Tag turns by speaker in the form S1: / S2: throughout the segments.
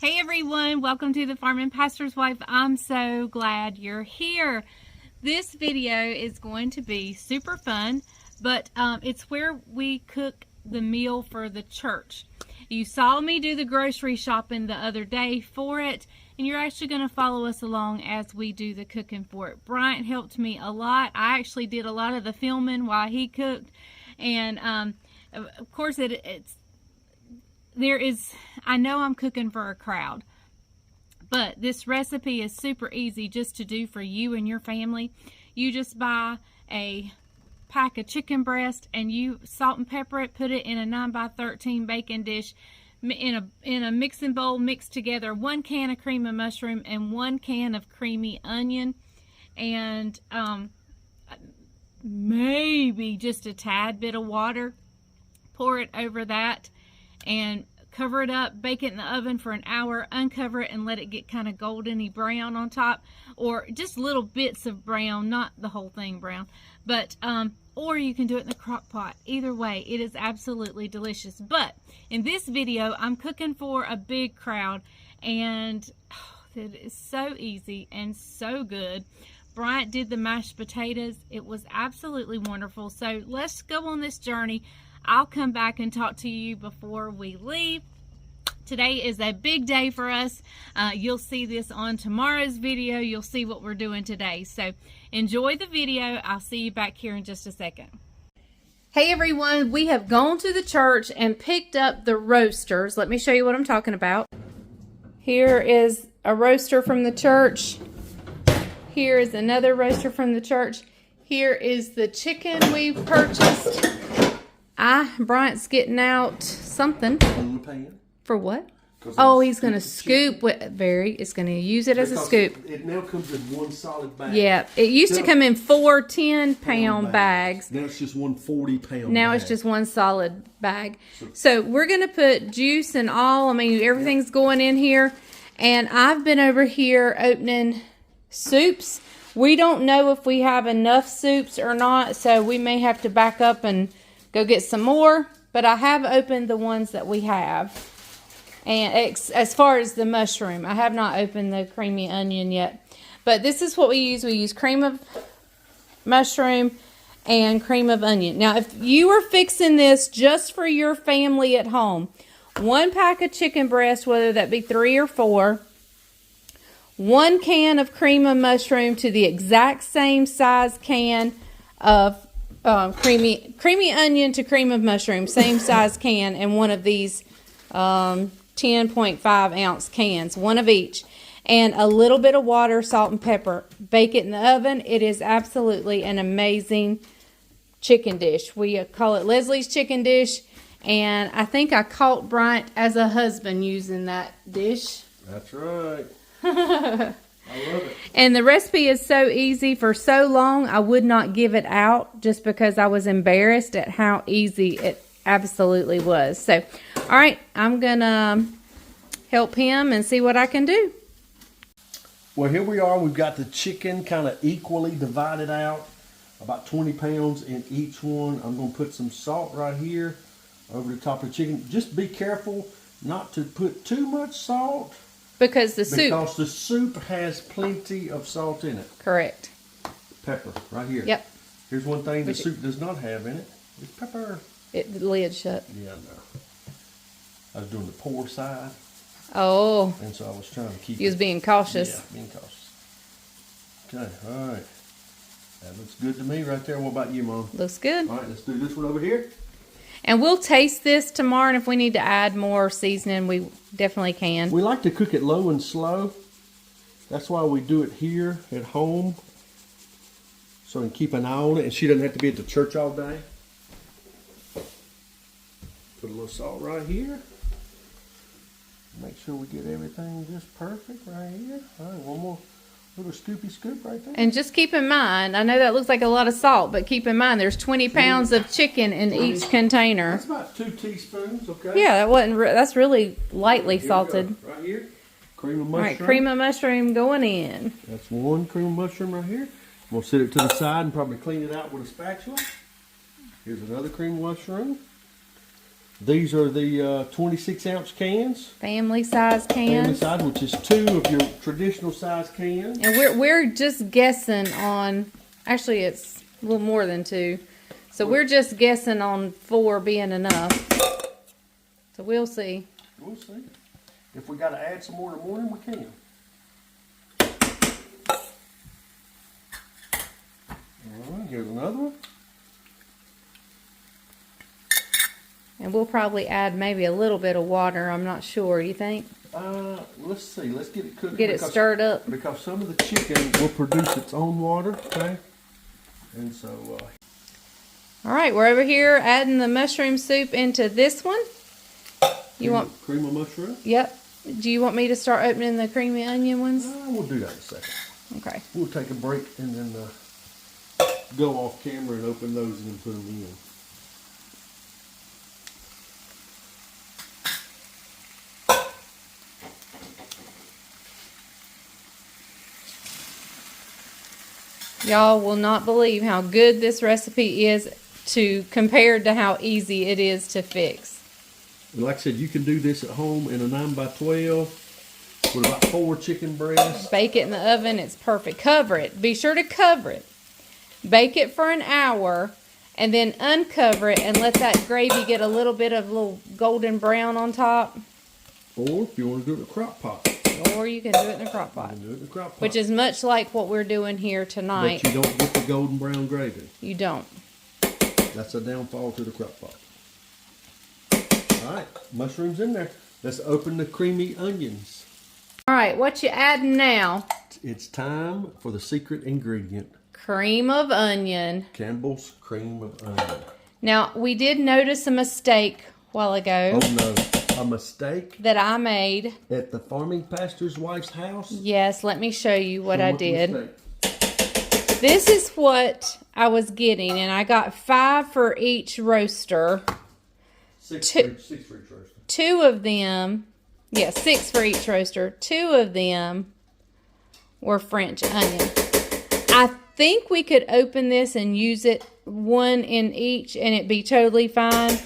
S1: Hey everyone, welcome to the Farm and Pastor's Wife. I'm so glad you're here. This video is going to be super fun, but it's where we cook the meal for the church. You saw me do the grocery shopping the other day for it, and you're actually going to follow us along as we do the cooking for it. Bryant helped me a lot. I actually did a lot of the filming while he cooked, and of course I know I'm cooking for a crowd, but this recipe is super easy just to do for you and your family. You just buy a pack of chicken breast and you salt and pepper it, put it in a 9x13 baking dish in a mixing bowl, mix together 1 can of cream of mushroom and 1 can of creamy onion, and maybe just a tad bit of water. Pour it over that and cover it up, bake it in the oven for an hour, uncover it and let it get kind of goldeny brown on top, or just little bits of brown, not the whole thing brown, but or you can do it in the crock pot. Either way, it is absolutely delicious. But in this video, I'm cooking for a big crowd, and it is so easy and so good. Bryant did the mashed potatoes. It was absolutely wonderful. So let's go on this journey. I'll come back and talk to you before we leave. Today is a big day for us. You'll see this on tomorrow's video. You'll see what we're doing today. So enjoy the video. I'll see you back here in just a second. Hey everyone, we have gone to the church and picked up the roasters. Let me show you what I'm talking about. Here is a roaster from the church. Here is another roaster from the church. Here is the chicken we purchased. Bryant's getting out something.
S2: In the pan.
S1: For what? Oh, he's going to scoop with it's going to use it as a scoop.
S2: It now comes in one solid bag.
S1: Yeah, it used to come in 4 10-pound bags.
S2: Now it's just one 40-pound
S1: Now
S2: bag.
S1: it's just one solid bag. So we're going to put juice and all. I mean, everything's going in here. And I've been over here opening soups. We don't know if we have enough soups or not, so we may have to back up and go get some more, but I have opened the ones that we have. And as far as the mushroom, I have not opened the creamy onion yet. But this is what we use. We use cream of mushroom and cream of onion. Now, if you are fixing this just for your family at home, 1 pack of chicken breast, whether that be 3 or 4, 1 can of cream of mushroom to the exact same size can of creamy onion to cream of mushroom, same size can, and one of these 10.5 ounce cans, one of each, and a little bit of water, salt and pepper. Bake it in the oven. It is absolutely an amazing chicken dish. We call it Leslie's chicken dish, and I think I caught Bryant as a husband using that dish.
S2: That's right. I love it.
S1: And the recipe is so easy. For so long, I would not give it out just because I was embarrassed at how easy it absolutely was. So, all right, I'm going to help him and see what I can do.
S2: Well, here we are. We've got the chicken kind of equally divided out, about 20 pounds in each one. I'm going to put some salt right here over the top of the chicken. Just be careful not to put too much salt.
S1: Because the
S2: soup has plenty of salt in it.
S1: Correct.
S2: Pepper, right here.
S1: Yep.
S2: Here's one thing the soup does not have in it. It's pepper.
S1: The lid shut.
S2: Yeah, no. I was doing the pour side.
S1: Oh.
S2: And so I was trying to keep
S1: You was being cautious.
S2: Yeah, being cautious. Okay, all right. That looks good to me right there. What about you, Mom?
S1: Looks good.
S2: All right, let's do this one over here.
S1: And we'll taste this tomorrow, and if we need to add more seasoning, we definitely can.
S2: We like to cook it low and slow. That's why we do it here at home, so we can keep an eye on it, and she doesn't have to be at the church all day. Put a little salt right here. Make sure we get everything just perfect right here. All right, one more little scoopy scoop right there.
S1: And just keep in mind, I know that looks like a lot of salt, but keep in mind there's 20 pounds of chicken in each container.
S2: That's about 2 teaspoons, okay?
S1: Yeah, that's really lightly salted.
S2: Right here, cream of mushroom.
S1: All right, cream of mushroom going in.
S2: That's 1 cream of mushroom right here. We'll set it to the side and probably clean it out with a spatula. Here's another cream of mushroom. These are the 26-ounce cans.
S1: Family size
S2: Family
S1: cans.
S2: size, which is 2 of your traditional size cans.
S1: And we're just guessing on, actually it's a little more than 2. So we're just guessing on 4 being enough. So we'll see.
S2: We'll see. If we got to add some more in the morning, we can. All right, here's another one.
S1: And we'll probably add maybe a little bit of water. I'm not sure. You think?
S2: Let's see. Let's get it cooked.
S1: Get it stirred up.
S2: Because some of the chicken will produce its own water, okay? And so...
S1: all right, we're over here adding the mushroom soup into this one. You want
S2: cream of mushroom?
S1: Yep. Do you want me to start opening the creamy onion ones?
S2: We'll do that in a second.
S1: Okay.
S2: We'll take a break and then go off camera and open those and then put them in.
S1: Y'all will not believe how good this recipe is compared to how easy it is to fix.
S2: Like I said, you can do this at home in a 9x12 with about 4 chicken breasts.
S1: Bake it in the oven. It's perfect. Cover it. Be sure to cover it. Bake it for an hour and then uncover it and let that gravy get a little bit of little golden brown on top.
S2: Or if you want to do it in a crock pot.
S1: Or you can do it in a crock pot.
S2: You can do it in a crock pot.
S1: Which is much like what we're doing here tonight.
S2: But you don't get the golden brown gravy.
S1: You don't.
S2: That's a downfall to the crock pot. All right, mushrooms in there. Let's open the creamy onions.
S1: All right, what you adding now?
S2: It's time for the secret ingredient.
S1: Cream of onion.
S2: Campbell's cream of onion.
S1: Now, we did notice a mistake a while ago.
S2: Oh no, a mistake?
S1: That I made.
S2: At the farming pastor's wife's house?
S1: Yes, let me show you what I did.
S2: Mistake.
S1: This is what I was getting, and I got 5 for each roaster.
S2: 6 for each roaster.
S1: 2 of them, 6 for each roaster. 2 of them were French onion. I think we could open this and use it 1 in each, and it'd be totally fine.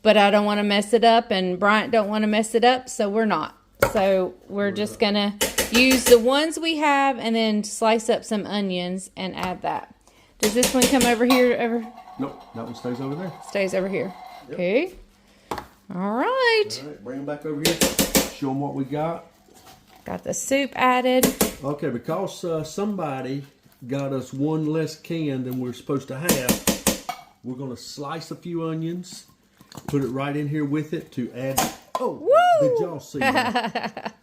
S1: But I don't want to mess it up, and Bryant don't want to mess it up, so we're not. So we're just going to use the ones we have and then slice up some onions and add that. Does this one come over here?
S2: Nope, that one stays over there.
S1: Stays over here.
S2: Yep.
S1: Okay. All right.
S2: All right, bring them back over here. Show them what we got.
S1: Got the soup added.
S2: Okay, because somebody got us 1 less can than we're supposed to have, we're going to slice a few onions, put it right in here with it to add. Oh, woo! Did y'all see that?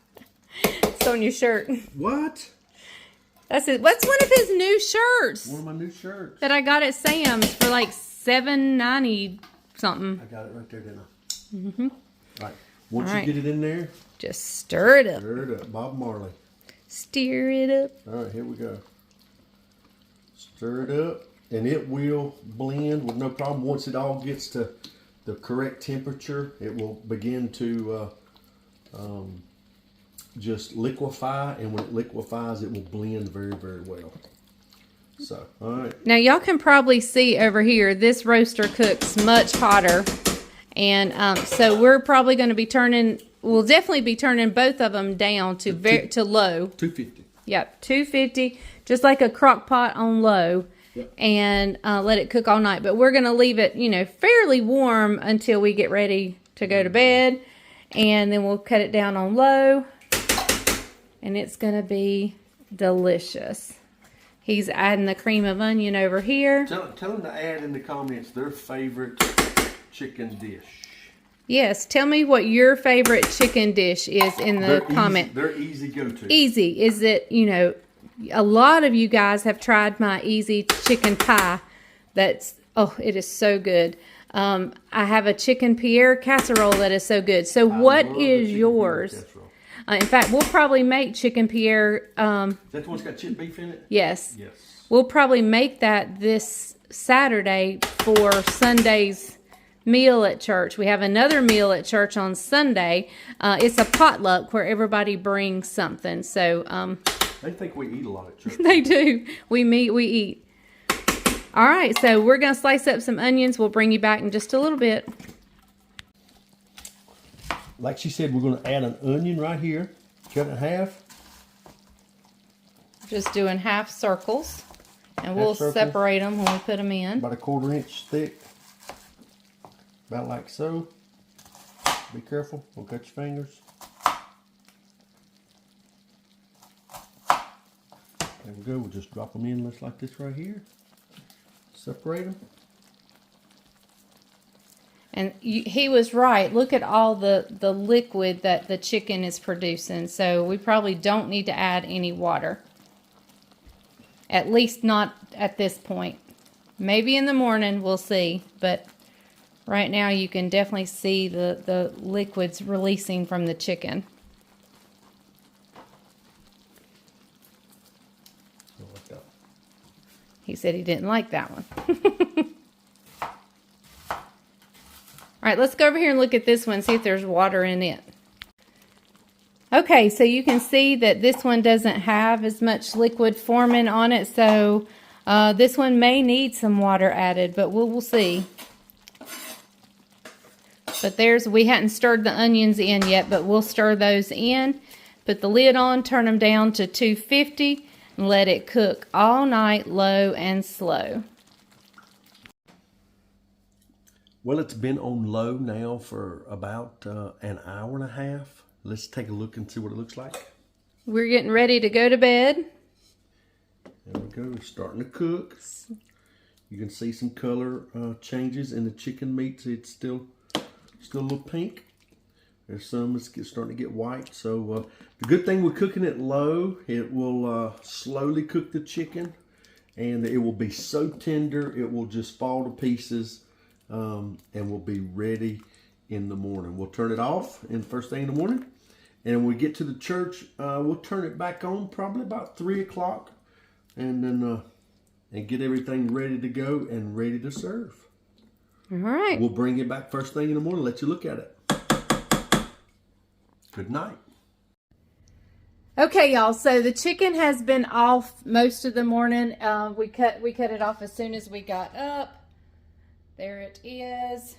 S1: It's on your shirt.
S2: What?
S1: That's it. What's one of his new shirts?
S2: One of my new shirts.
S1: That I got at Sam's for like $7.90 something.
S2: I got it right there, didn't I? Mm-hmm. All right. Once
S1: All
S2: you get it in there,
S1: just stir it up.
S2: stir it up. Bob Marley.
S1: Stir it up.
S2: All right, here we go. Stir it up, and it will blend with no problem. Once it all gets to the correct temperature, it will begin to just liquefy, and when it liquefies, it will blend very, very well. So, all right.
S1: Now, y'all can probably see over here, this roaster cooks much hotter. And so we're probably going to be we'll definitely be turning both of them down to low.
S2: 250.
S1: Yep, 250, just like a crock pot on low.
S2: Yep.
S1: And let it cook all night. But we're going to leave it, fairly warm until we get ready to go to bed. And then we'll cut it down on low. And it's going to be delicious. He's adding the cream of onion over here.
S2: Tell them to add in the comments their favorite chicken dish.
S1: Yes, tell me what your favorite chicken dish is in the comment.
S2: They're easy go-to.
S1: Easy. Is it, a lot of you guys have tried my easy chicken pie. It is so good. I have a chicken Pierre casserole that is so good. So what is yours? In fact, we'll probably make chicken Pierre.
S2: Is that the one that's got chipped beef in it?
S1: Yes.
S2: Yes.
S1: We'll probably make that this Saturday for Sunday's meal at church. We have another meal at church on Sunday. It's a potluck where everybody brings something. So
S2: they think we eat a lot at church.
S1: They do. We eat. All right, so we're going to slice up some onions. We'll bring you back in just a little bit.
S2: like she said, we're going to add an onion right here. Cut it in half.
S1: Just doing half circles. And we'll
S2: circles.
S1: separate them when we put them in.
S2: About a 1/4 inch thick. About like so. Be careful. Don't cut your fingers. There we go. We'll just drop them in just like this right here. Separate them.
S1: And he was right. Look at all the liquid that the chicken is producing. So we probably don't need to add any water. At least not at this point. Maybe in the morning, we'll see. But right now you can definitely see the liquids releasing from the chicken. He said he didn't like that one. All right, let's go over here and look at this one, see if there's water in it. Okay, so you can see that this one doesn't have as much liquid forming on it, so this one may need some water added, but we'll see. But we hadn't stirred the onions in yet, but we'll stir those in. Put the lid on, turn them down to 250, and let it cook all night, low and slow.
S2: Well, it's been on low now for about an hour and a half. Let's take a look and see what it looks like.
S1: We're getting ready to go to bed.
S2: There we go. It's starting to cook. You can see some color changes in the chicken meat. It's still a little pink. There's some that's starting to get white. So the good thing with cooking it low, it will slowly cook the chicken, and it will be so tender it will just fall to pieces, and will be ready in the morning. We'll turn it off in first thing in the morning, and when we get to the church, we'll turn it back on probably about 3 o'clock, and then and get everything ready to go and ready to serve.
S1: All right.
S2: We'll bring it back first thing in the morning, let you look at it. Good night.
S1: Okay, y'all. So the chicken has been off most of the morning. We cut it off as soon as we got up. There it is.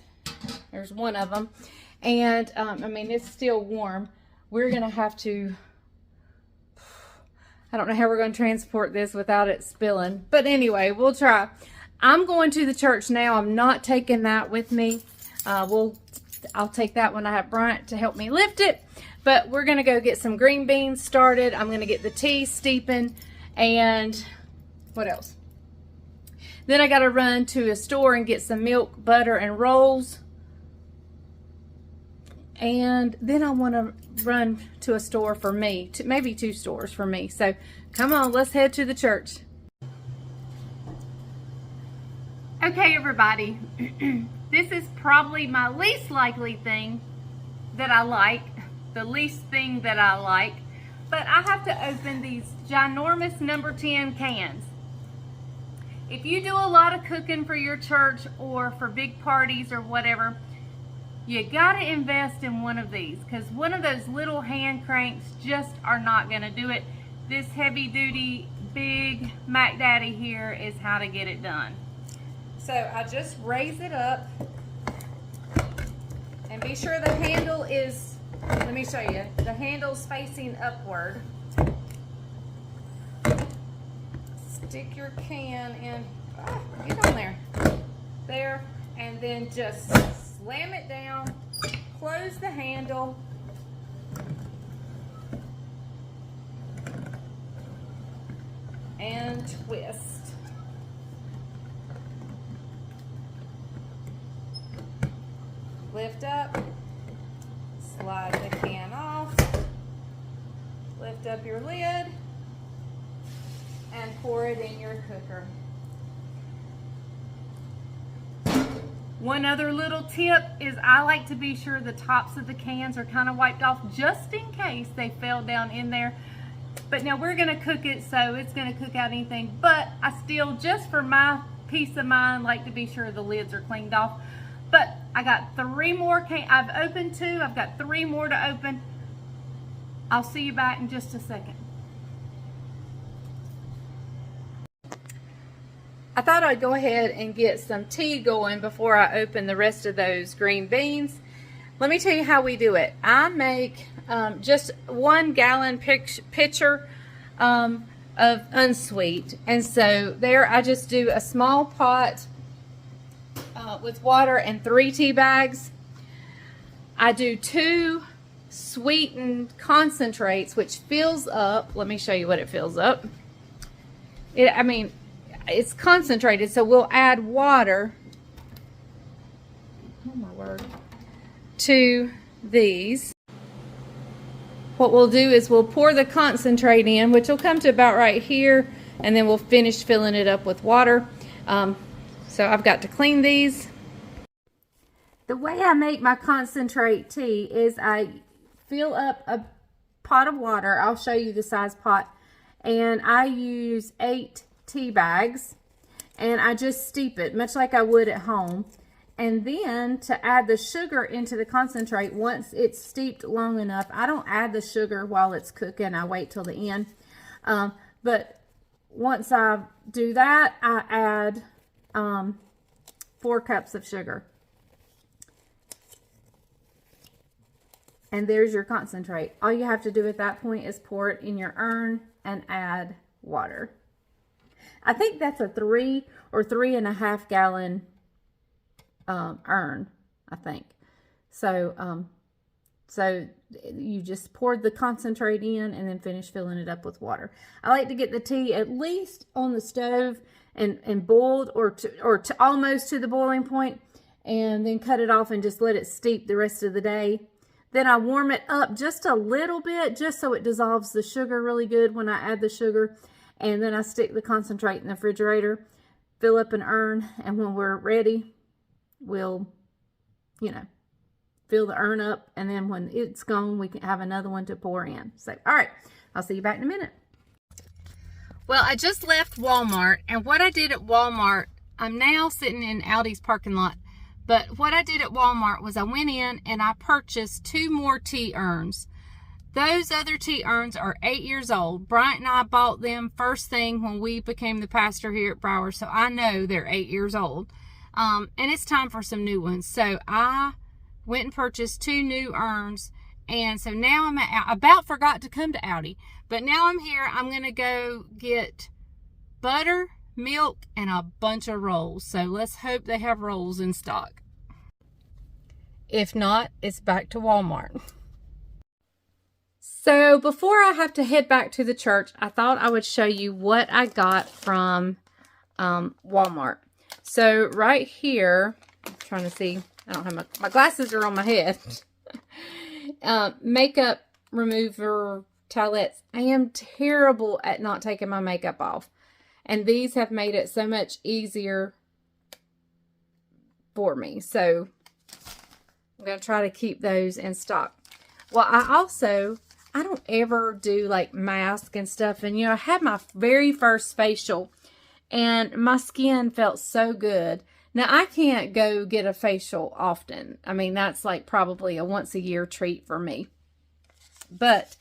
S1: There's one of them, and I mean it's still warm. We're gonna have to. I don't know how we're going to transport this without it spilling, but anyway, we'll try. I'm going to the church now. I'm not taking that with me. I'll take that when I have Bryant to help me lift it. But we're going to go get some green beans started. I'm going to get the tea steeping, and what else? Then I got to run to a store and get some milk, butter, and rolls. And then I want to run to a store for me, maybe 2 stores for me. So come on, let's head to the church. Okay, everybody. This is probably my least likely thing that I like, the least thing that I like. But I have to open these ginormous number 10 cans. If you do a lot of cooking for your church or for big parties or whatever, you gotta invest in one of these, because one of those little hand cranks just are not gonna do it. This heavy duty big Mac Daddy here is how to get it done. So I just raise it up and be sure the handle is, let me show you, the handle's facing upward. Stick your can in, get on there, and then just slam it down, close the handle, and twist. Lift up, slide the can off, lift up your lid, and pour it in your cooker. One other little tip is I like to be sure the tops of the cans are kind of wiped off just in case they fell down in there. But now we're gonna cook it, so it's gonna cook out anything. But I still, just for my peace of mind, like to be sure the lids are cleaned off. But I got 3 more cans. I've opened 2, I've got 3 more to open. I'll see you back in just a second. I thought I'd go ahead and get some tea going before I open the rest of those green beans. let me tell you how we do it. I make just 1 gallon pitcher of unsweet. And so there I just do a small pot with water and 3 tea bags. I do 2 sweetened concentrates, which fills up. Let me show you what it fills up. It's concentrated, so we'll add water. Oh my word. To these. What we'll do is we'll pour the concentrate in, which will come to about right here, and then we'll finish filling it up with water. So I've got to clean these. The way I make my concentrate tea is I fill up a pot of water. I'll show you the size pot. And I use 8 tea bags. And I just steep it, much like I would at home. And then to add the sugar into the concentrate, once it's steeped long enough, I don't add the sugar while it's cooking. I wait till the end. But once I do that, I add 4 cups of sugar. And there's your concentrate. All you have to do at that point is pour it in your urn and add water. I think that's a 3 or 3.5 gallon urn, I think. So you just poured the concentrate in and then finish filling it up with water. I like to get the tea at least on the stove and boiled or to almost to the boiling point, and then cut it off and just let it steep the rest of the day. Then I warm it up just a little bit, just so it dissolves the sugar really good when I add the sugar. And then I stick the concentrate in the refrigerator, fill up an urn, and when we're ready, we'll, fill the urn up. And then when it's gone, we can have another one to pour in. So, all right, I'll see you back in a minute. Well, I just left Walmart, and what I did at Walmart, I'm now sitting in Aldi's parking lot. But what I did at Walmart was I went in and I purchased 2 more tea urns. Those other tea urns are 8 years old. Bryant and I bought them first thing when we became the pastor here at Broward, so I know they're 8 years old. And it's time for some new ones. So I went and purchased 2 new urns. And so now I about forgot to come to Aldi. But now I'm here. I'm going to go get butter, milk, and a bunch of rolls. So let's hope they have rolls in stock. If not, it's back to Walmart. So before I have to head back to the church, I thought I would show you what I got from Walmart. So right here, I'm trying to see, I don't have my glasses are on my head. Makeup remover towelettes. I am terrible at not taking my makeup off. And these have made it so much easier for me. So I'm going to try to keep those in stock. Well, I don't ever do like mask and stuff. And, I had my very first facial and my skin felt so good. Now, I can't go get a facial often. I mean, that's like probably a once a year treat for me. But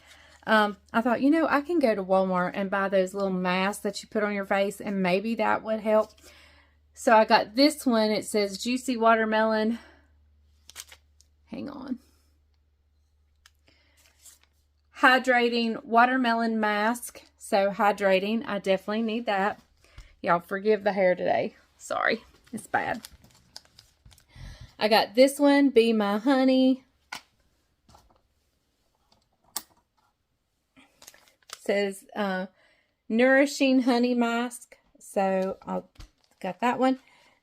S1: I thought, I can go to Walmart and buy those little masks that you put on your face, and maybe that would help. So I got this one. It says Juicy Watermelon. Hang on. Hydrating watermelon mask. So hydrating. I definitely need that. Y'all forgive the hair today. Sorry. It's bad. I got this one. Be My Honey. Says nourishing honey mask. So I got that one.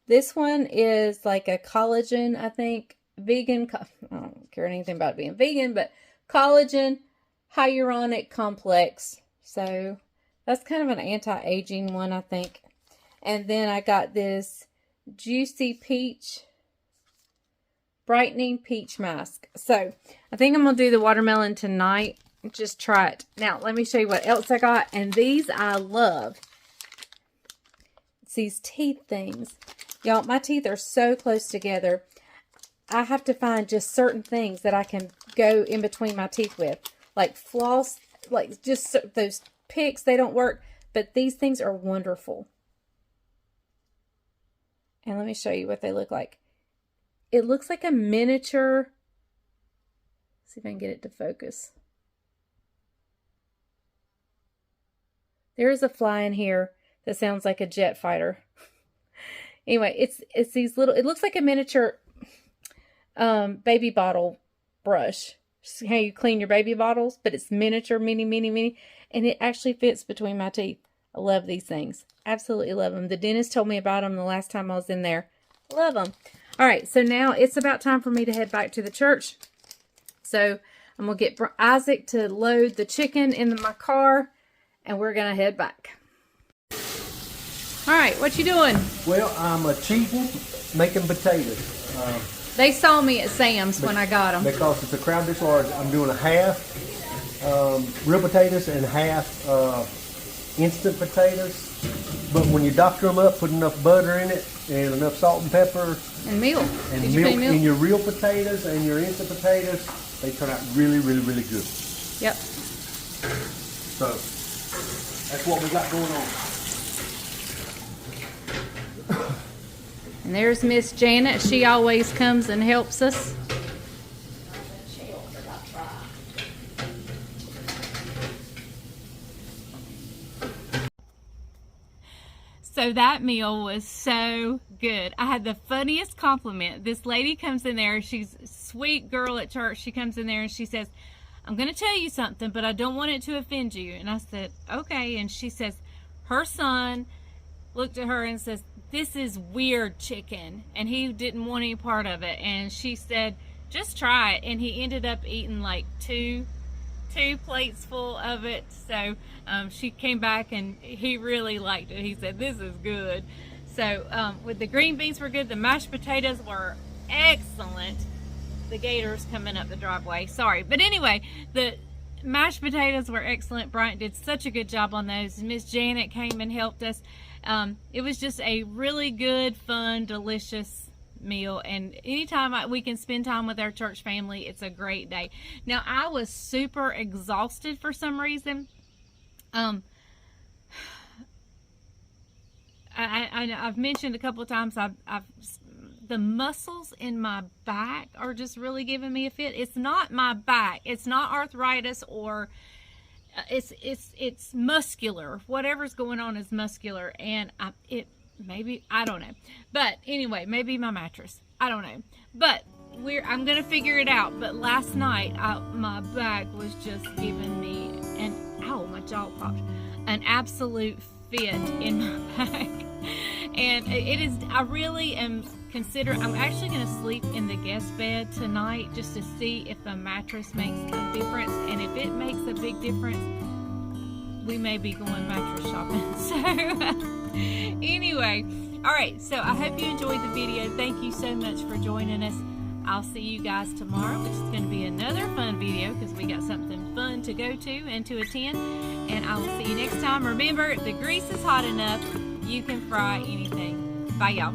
S1: This one is like a collagen, I think, vegan. I don't care anything about being vegan, but collagen hyaluronic complex. So that's kind of an anti-aging one, I think. And then I got this Juicy Peach brightening peach mask. So I think I'm gonna do the watermelon tonight. Just try it. Now, let me show you what else I got. And these I love. It's these teeth things. Y'all, my teeth are so close together. I have to find just certain things that I can go in between my teeth with. Like floss, like just those picks, they don't work. But these things are wonderful. And let me show you what they look like. It looks like a miniature See if I can get it to focus. There is a fly in here that sounds like a jet fighter. Anyway, it's these little, it looks like a miniature baby bottle brush. Just how you clean your baby bottles, but it's miniature, mini, and it actually fits between my teeth. I love these things. Absolutely love them. The dentist told me about them the last time I was in there. Love them. All right, so now it's about time for me to head back to the church. So I'm going to get Isaac to load the chicken into my car, and we're going to head back. All right, what you doing?
S2: Well, I'm cheating, making potatoes.
S1: They saw me at Sam's when I got them.
S2: Because it's a crowd dish large, I'm doing a half real potatoes and half instant potatoes. But when you doctor them up, put enough butter in it and enough salt and pepper.
S1: And milk.
S2: And milk in your real potatoes and your instant potatoes, they turn out really, really, really good.
S1: Yep.
S2: So, that's what we got going on.
S1: And there's Miss Janet. She always comes and helps us. So that meal was so good. I had the funniest compliment. This lady comes in there. She's a sweet girl at church. She comes in there and she says, I'm going to tell you something, but I don't want it to offend you. And I said, okay. And she says, her son looked at her and says, this is weird chicken, and he didn't want any part of it. And she said, just try it. And he ended up eating like two plates full of it. So she came back and he really liked it. He said, this is good. So with the green beans were good. The mashed potatoes were excellent. The gator's coming up the driveway, sorry. But anyway, the mashed potatoes were excellent. Bryant did such a good job on those. Miss Janet came and helped us. It was just a really good, fun, delicious meal. And anytime we can spend time with our church family, it's a great day. Now, I was super exhausted for some reason. I've mentioned a couple of times, the muscles in my back are just really giving me a fit. It's not my back. It's not arthritis or it's muscular. Whatever's going on is muscular, and maybe, I don't know. But anyway, maybe my mattress. I don't know. But I'm gonna figure it out. But last night, my back was just giving me my jaw popped, an absolute fit in my back. And it is, I really am considering, I'm actually going to sleep in the guest bed tonight just to see if the mattress makes a difference. And if it makes a big difference, we may be going mattress shopping. So anyway, all right. So I hope you enjoyed the video. Thank you so much for joining us. I'll see you guys tomorrow, which is going to be another fun video because we got something fun to go to and to attend. And I will see you next time. Remember, the grease is hot enough. You can fry anything. Bye, y'all.